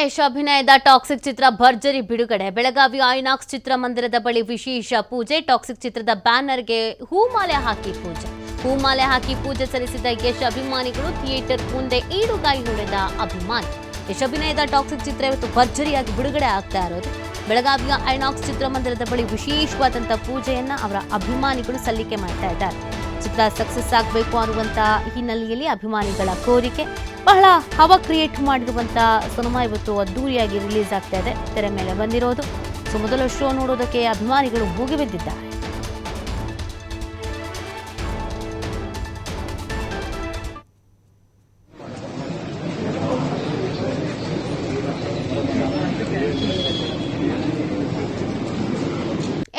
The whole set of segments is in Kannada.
ಯಶ್ ಅಭಿನಯದ ಟಾಕ್ಸಿಕ್ ಚಿತ್ರ ಭರ್ಜರಿ ಬಿಡುಗಡೆ. ಬೆಳಗಾವಿ ಐನಾಕ್ಸ್ ಚಿತ್ರಮಂದಿರದ ಬಳಿ ವಿಶೇಷ ಪೂಜೆ. ಟಾಕ್ಸಿಕ್ ಚಿತ್ರದ ಬ್ಯಾನರ್ಗೆ ಹೂಮಾಲೆ ಹಾಕಿ ಪೂಜೆ ಸಲ್ಲಿಸಿದ ಯಶ್ ಅಭಿಮಾನಿಗಳು. ಥಿಯೇಟರ್ ಮುಂದೆ ಈಡುಗಾಯಿ ಹೊಡೆದ ಅಭಿಮಾನಿ. ಯಶ್ ಅಭಿನಯದ ಟಾಕ್ಸಿಕ್ ಚಿತ್ರ ಇವತ್ತು ಭರ್ಜರಿಯಾಗಿ ಬಿಡುಗಡೆ ಆಗ್ತಾ ಇರೋದು. ಬೆಳಗಾವಿಯ ಐನಾಕ್ಸ್ ಚಿತ್ರಮಂದಿರದ ಬಳಿ ವಿಶೇಷವಾದಂತಹ ಪೂಜೆಯನ್ನ ಅವರ ಅಭಿಮಾನಿಗಳು ಸಲ್ಲಿಕೆ ಮಾಡ್ತಾ ಇದ್ದಾರೆ. ಚಿತ್ರ ಸಕ್ಸಸ್ ಆಗಬೇಕು ಅನ್ನುವಂತ ಹಿನ್ನೆಲೆಯಲ್ಲಿ ಅಭಿಮಾನಿಗಳ ಕೋರಿಕೆ. ಬಹಳ ಹವಾ ಕ್ರಿಯೇಟ್ ಮಾಡಿರುವಂತ ಸಿನಿಮಾ ಇವತ್ತು ಅದ್ದೂರಿಯಾಗಿ ರಿಲೀಸ್ ಆಗ್ತಾ ಇದೆ. ತೆರೆ ಮೇಲೆ ಬಂದಿರೋದು. ಮೊದಲ ಶೋ ನೋಡೋದಕ್ಕೆ ಅಭಿಮಾನಿಗಳು ಮುಗಿಬಿದ್ದಿದ್ದಾರೆ.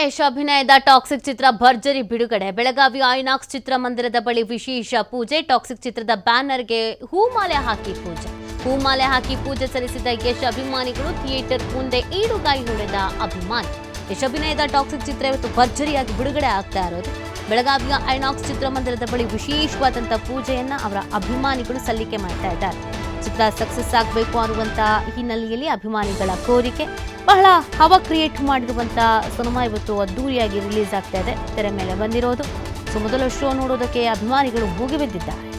ಯಶ್ ಅಭಿನಯದ ಟಾಕ್ಸಿಕ್ ಚಿತ್ರ ಭರ್ಜರಿ ಬಿಡುಗಡೆ. ಬೆಳಗಾವಿ ಐನಾಕ್ಸ್ ಚಿತ್ರಮಂದಿರದ ಬಳಿ ವಿಶೇಷ ಪೂಜೆ. ಟಾಕ್ಸಿಕ್ ಚಿತ್ರದ ಬ್ಯಾನರ್ಗೆ ಹೂಮಾಲೆ ಹಾಕಿ ಪೂಜೆ ಸಲ್ಲಿಸಿದ ಯಶ್ ಅಭಿಮಾನಿಗಳು. ಥಿಯೇಟರ್ ಮುಂದೆ ಈಡುಗಾಯಿ ಹೊಡೆದ ಅಭಿಮಾನಿ. ಯಶ್ ಅಭಿನಯದ ಟಾಕ್ಸಿಕ್ ಚಿತ್ರ ಇವತ್ತು ಭರ್ಜರಿಯಾಗಿ ಬಿಡುಗಡೆ ಆಗ್ತಾ ಇರೋದು. ಬೆಳಗಾವಿಯ ಐನಾಕ್ಸ್ ಚಿತ್ರಮಂದಿರದ ಬಳಿ ವಿಶೇಷವಾದಂತಹ ಪೂಜೆಯನ್ನ ಅವರ ಅಭಿಮಾನಿಗಳು ಸಲ್ಲಿಕೆ ಮಾಡ್ತಾ ಇದ್ದಾರೆ. ಚಿತ್ರ ಸಕ್ಸಸ್ ಆಗಬೇಕು ಅನ್ನುವಂತ ಹಿನ್ನೆಲೆಯಲ್ಲಿ ಅಭಿಮಾನಿಗಳ ಕೋರಿಕೆ. ಬಹಳ ಹವಾ ಕ್ರಿಯೇಟ್ ಮಾಡಿರುವಂತ ಸಿನಿಮಾ ಇವತ್ತು ಅದ್ದೂರಿಯಾಗಿ ರಿಲೀಸ್ ಆಗ್ತಾ ಇದೆ. ತೆರೆ ಮೇಲೆ ಬಂದಿರೋದು. ಮೊದಲ ಶೋ ನೋಡೋದಕ್ಕೆ ಅಭಿಮಾನಿಗಳು ಮುಗಿಬಿದ್ದಿದ್ದಾರೆ.